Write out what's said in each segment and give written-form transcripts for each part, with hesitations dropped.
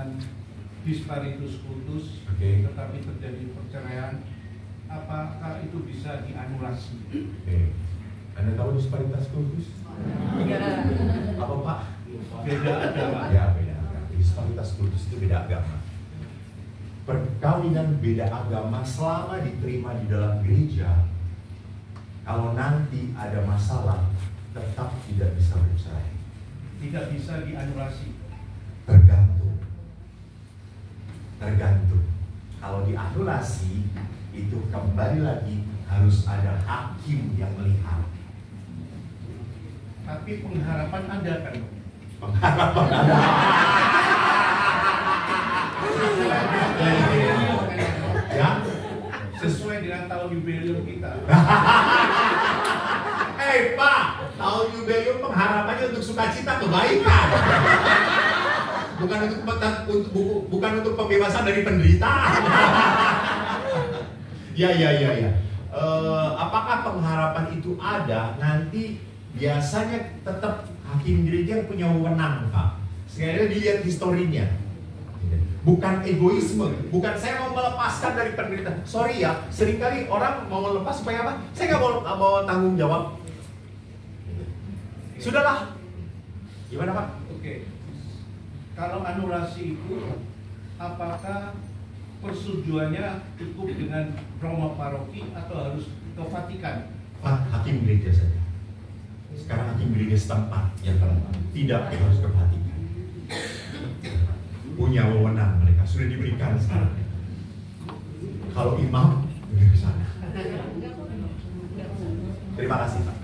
dengan disparitus kultus, tetapi terjadi perceraian, apakah itu bisa dianulasi? Anda tahu disparitas kultus? Apa Pak? Beda agama. Ya, beda agama. Disparitas kultus itu beda agama. Perkawinan beda agama selama diterima di dalam gereja, kalau nanti ada masalah, tetap tidak bisa bercerai. Tidak bisa dianulasi. Tergantung. Kalau dianulasi, itu kembali lagi harus ada hakim yang melihat. Tapi pengharapan ada kan? Pengharapan ada. Ya, sesuai dengan tahun jubileum kita. Pak, tahun jubileum pengharapannya untuk sukacita kebaikan. Bukan untuk pembebasan dari penderitaan. Ya. Apakah pengharapan itu ada? Nanti biasanya tetap hakim gereja yang punya wewenang, Pak. Sekali dilihat historinya. Bukan egoisme, bukan saya mau melepaskan dari penderitaan. Sorry ya, seringkali orang mau melepas supaya apa? Saya nggak mau tanggung jawab. Sudahlah. Gimana Pak? Oke. Kalau anulasi itu, apakah persetujuannya cukup dengan Roma paroki atau harus ke Vatikan? Hakim gereja saja. Sekarang hakim gereja setempat yang tidak harus ke Vatikan. Punya wewenang mereka, sudah diberikan sekarang. Kalau imam, lebih ke sana. Terima kasih Pak.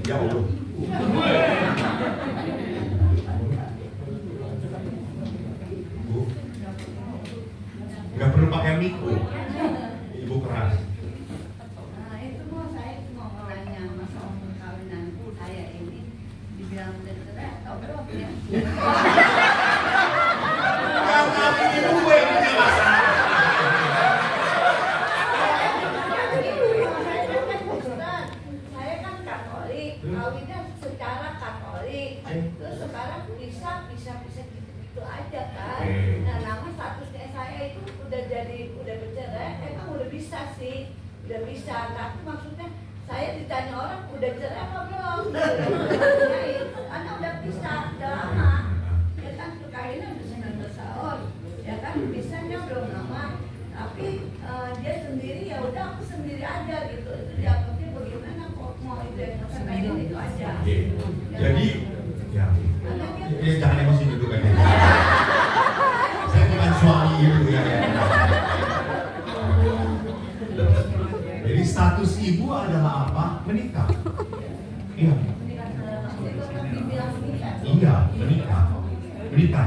Ya Allah. Bu, nggak perlu pakai mikro. Ibu keras. Itu mau saya mau nanya masalah perkawinan saya ini dibilang cerai atau belum ya? Saya kan Katolik, kawinnya secara Katolik. Terus sekarang bisa gitu aja kan. Nah, nama statusnya saya itu udah bercerai, emang udah bisa sih, udah bisa. Tapi maksudnya saya ditanya orang udah cerai apa belum? Karena udah bisa, udah lama. Ya kan perkawinan udah 19 tahun, ya kan bisanya belum lama. Tapi dia sendiri ya udah aku sendiri aja gitu. Itu dianggapnya bagaimana kok mau itu yang perkawinan itu aja. Jadi, ya jangan emosi dulu kan. Saya bukan suami ibu ya. Jadi status ibu adalah apa? Menikah. Iya. Iya, menikah.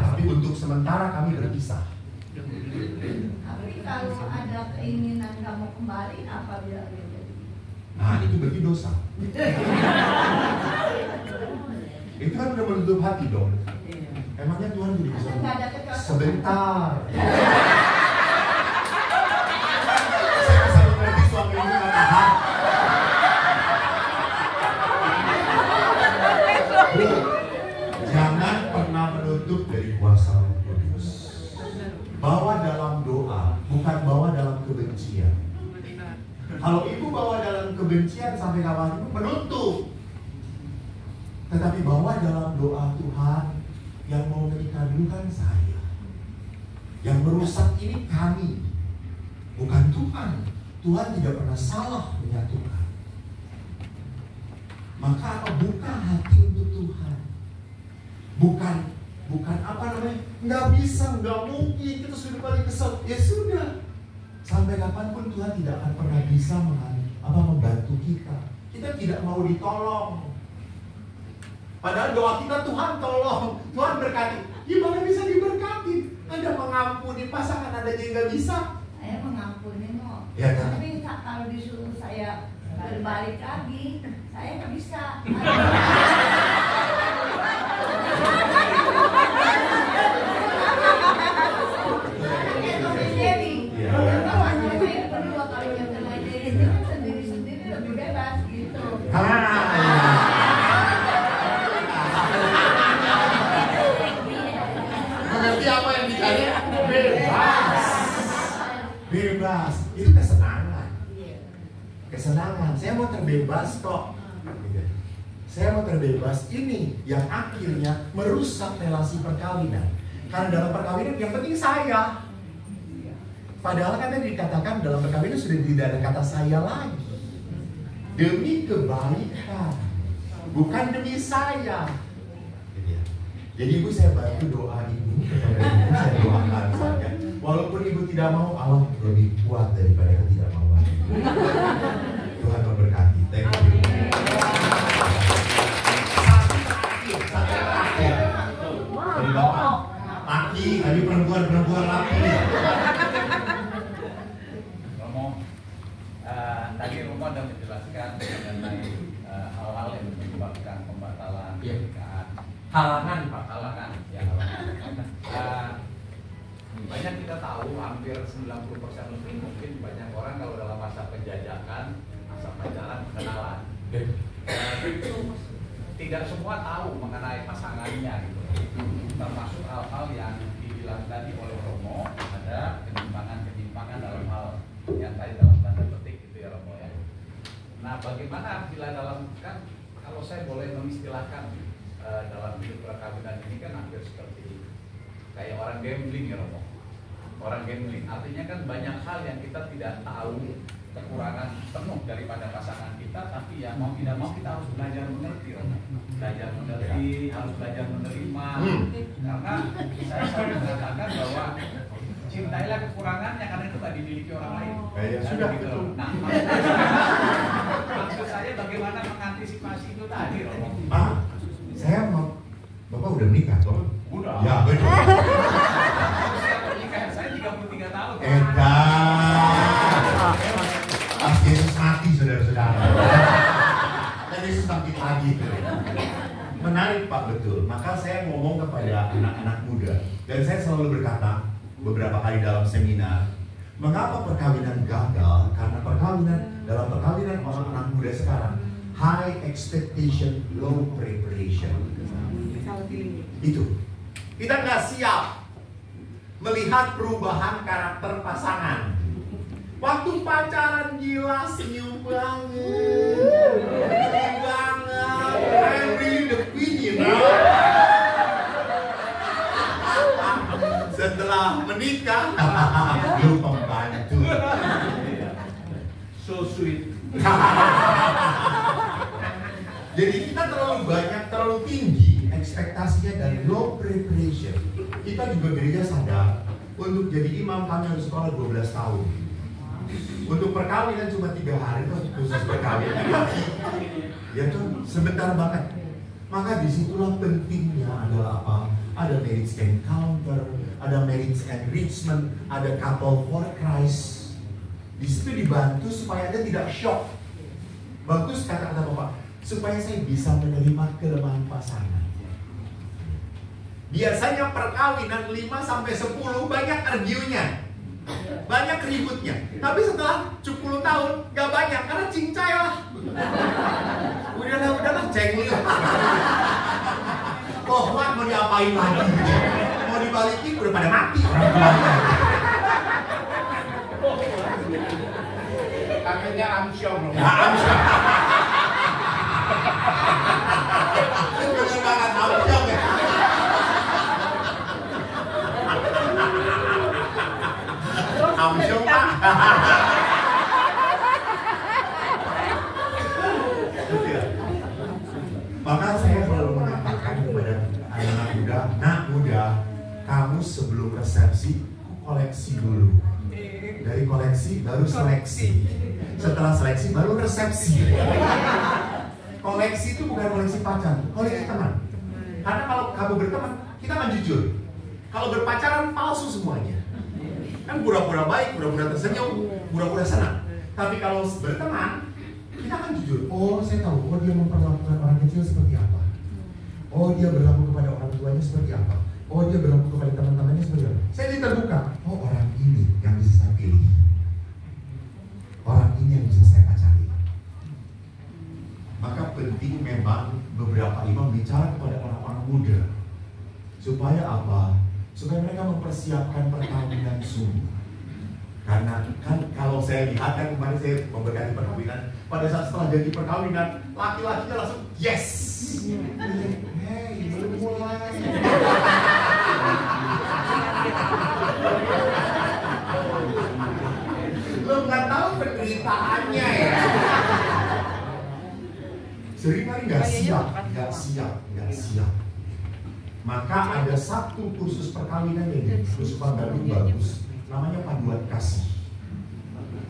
Tapi untuk sementara kami berpisah. Tapi kalau ada keinginan kamu kembali, apa bilang gitu? Nah, itu berarti dosa. Itu kan udah menutup hati dong. Emangnya Tuhan jadi bisa? Sebentar. Saya bisa mengerti suami ini karena hati. Jangan pernah menutup dari kuasa Roh Kudus. Bawa dalam doa, bukan bawa dalam kebencian. Kalau ibu bawa dalam kebencian sampai kapan ibu menutup. Tetapi bawa dalam doa, Tuhan, yang mau menikah dulu kan saya. Yang merusak ini kami, bukan Tuhan. Tuhan tidak pernah salah menyatukan. Maka apa? Buka hati untuk Tuhan. Bukan apa namanya? Nggak bisa, nggak mungkin, kita sudah paling kesel. Ya sudah. Sampai kapanpun Tuhan tidak akan pernah bisa membantu kita. Kita tidak mau ditolong. Padahal doa kita, Tuhan tolong, Tuhan berkati. Gimana bisa diberkati? Anda mengampuni pasangan Anda aja nggak bisa. Saya mengampuni kok. Ya, kan? Tapi kalau disuruh saya berbalik lagi, saya nggak bisa. Sendiri-sendiri lebih bebas gitu. Mengerti apa apa yang dicari? Bebas. Bebas. Itu kesenangan. Kesenangan. Saya mau terbebas kok. Gitu. Saya mau terbebas. Ini yang akhirnya merusak relasi perkawinan. Karena dalam perkawinan yang penting saya. Padahal kan tadi dikatakan dalam perkawinan sudah tidak ada kata saya lagi. Demi kebaikan, bukan demi saya. Jadi ibu, saya bantu doa ibu kepada ibu, saya doakan saja. Walaupun ibu tidak mau, Allah lebih kuat daripada ketidakmauan. Tuhan memberkati. Thank you. Satu terakhir. Dari Bapak. Laki, tadi perempuan laki. Tadi Romo sudah menjelaskan mengenai hal-hal yang menyebabkan pembatalan pernikahan. Halangan. Ya, banyak kita tahu, hampir 90% lebih mungkin banyak orang kalau dalam masa penjajakan, masa pacaran, kenalan. Tidak semua tahu mengenai pasangannya gitu. Termasuk hal-hal yang dibilang tadi oleh Romo, ada penyimpangan dalam hal yang tadi dalam tanda petik gitu ya Romo ya. Nah, bagaimana bila dalam, kan kalau saya boleh mengistilahkan dalam hidup perkawinan ini kan hampir seperti kayak orang gambling ya Romo. Orang gambling artinya kan banyak hal yang kita tidak tahu, kekurangan penuh daripada pasangan kita, tapi ya mau tidak mau kita harus belajar mengerti Romo. Belajar mengerti, harus belajar menerima. Karena saya selalu mengatakan bahwa cintailah kekurangannya karena itu tak dimiliki orang lain. Ya, sudah gitu. betul. Nah, maksud saya bagaimana mengantisipasi itu tadi, Romo? Saya mau, Bapak udah menikah, Bapak? Udah. Ya, betul. Pernikahan saya 33 tahun. Edan. Pas Yesus mati, saudara-saudara. Dan Yesus bangkit lagi. Menarik Pak, betul. Maka saya ngomong kepada anak-anak muda. Dan saya selalu berkata, beberapa kali dalam seminar, mengapa perkawinan gagal? Karena dalam perkawinan orang-anak muda sekarang, high expectation, low preparation. Itu. Kita nggak siap melihat perubahan karakter pasangan. Waktu pacaran gila, senyum banget, I'm really the queen, you know. Setelah menikah, lu pembantu. So sweet. Jadi kita terlalu tinggi ekspektasinya dan low preparation. Kita juga gereja sadar untuk jadi imam kami harus sekolah 12 tahun. Untuk perkawinan cuma 3 hari tuh khusus perkawinan. Ya tuh sebentar banget. Maka disitulah pentingnya adalah apa? Ada marriage encounter, ada marriage enrichment, ada couple for Christ. Di situ dibantu supaya Anda tidak shock. Bagus kata-kata Bapak, supaya saya bisa menerima kelemahan pasangan. Biasanya perkawinan 5-10 banyak argue-nya, banyak ributnya. Tapi setelah 10 tahun gak banyak karena cincai lah. Udahlah cengli. Kohwan mau diapain lagi? Mau dibalikin udah pada mati orang tuanya. Akhirnya amsyong. Ya amsyong. Bener banget amsyong ya. Amsyong Pak. Maka saya selalu mengatakan kepada anak muda, nak muda, kamu sebelum resepsi koleksi dulu. Dari koleksi baru seleksi. Setelah seleksi baru resepsi. Koleksi itu bukan koleksi pacar, koleksi teman. Karena kalau kamu berteman, kita akan jujur. Kalau berpacaran palsu semuanya. Kan pura-pura baik, pura-pura tersenyum, pura-pura senang. Tapi kalau berteman, kita akan jujur. Oh, saya tahu. Oh, dia memperlakukan orang kecil seperti apa. Oh, dia berlaku kepada orang tuanya seperti apa. Oh, dia berlaku kepada teman-temannya seperti apa. Saya jadi terbuka. Oh, orang ini yang bisa saya pilih. Orang ini yang bisa saya pacari. Maka penting memang beberapa imam bicara kepada orang-orang muda. Supaya apa? Supaya mereka mempersiapkan perkawinan sungguh. Karena kan kalau saya lihat kan kemarin saya memberkati perkawinan, pada saat setelah jadi perkawinan, laki-lakinya langsung yes. Hey, belum mulai. Lo nggak tahu penderitaannya ya. Seringkali nggak siap. Maka ada satu kursus perkawinan yang kursus Bandung bagus, namanya paduan kasih.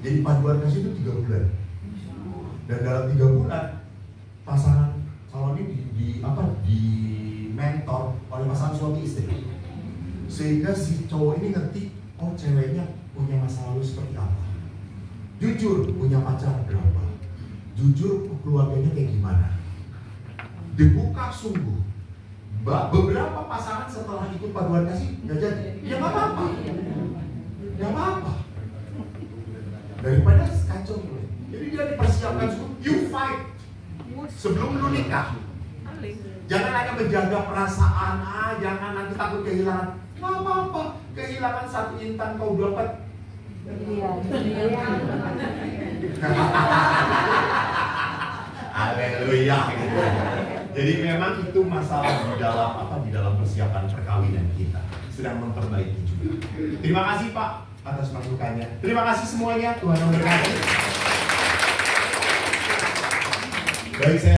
Jadi paduan kasih itu 3 bulan. Dan dalam 3 bulan pasangan calon ini di mentor oleh pasangan suami istri. Sehingga si cowok ini ngerti, oh ceweknya punya masa lalu seperti apa. Jujur punya pacar berapa. Jujur keluarganya kayak gimana. Dibuka sungguh. Beberapa pasangan setelah ikut paduan kasih nggak jadi, ya nggak apa-apa, daripada kacau. Jadi dia dipersiapkan sungguh, you fight sebelum lu nikah. Jangan hanya menjaga perasaan, jangan nanti takut kehilangan. Nggak apa-apa, kehilangan 1 intan kau dapat. Haleluya. Jadi memang itu masalah di dalam persiapan perkawinan kita, sedang memperbaiki juga. Terima kasih Pak atas masukannya. Terima kasih semuanya, Tuhan memberkati. Baik, saya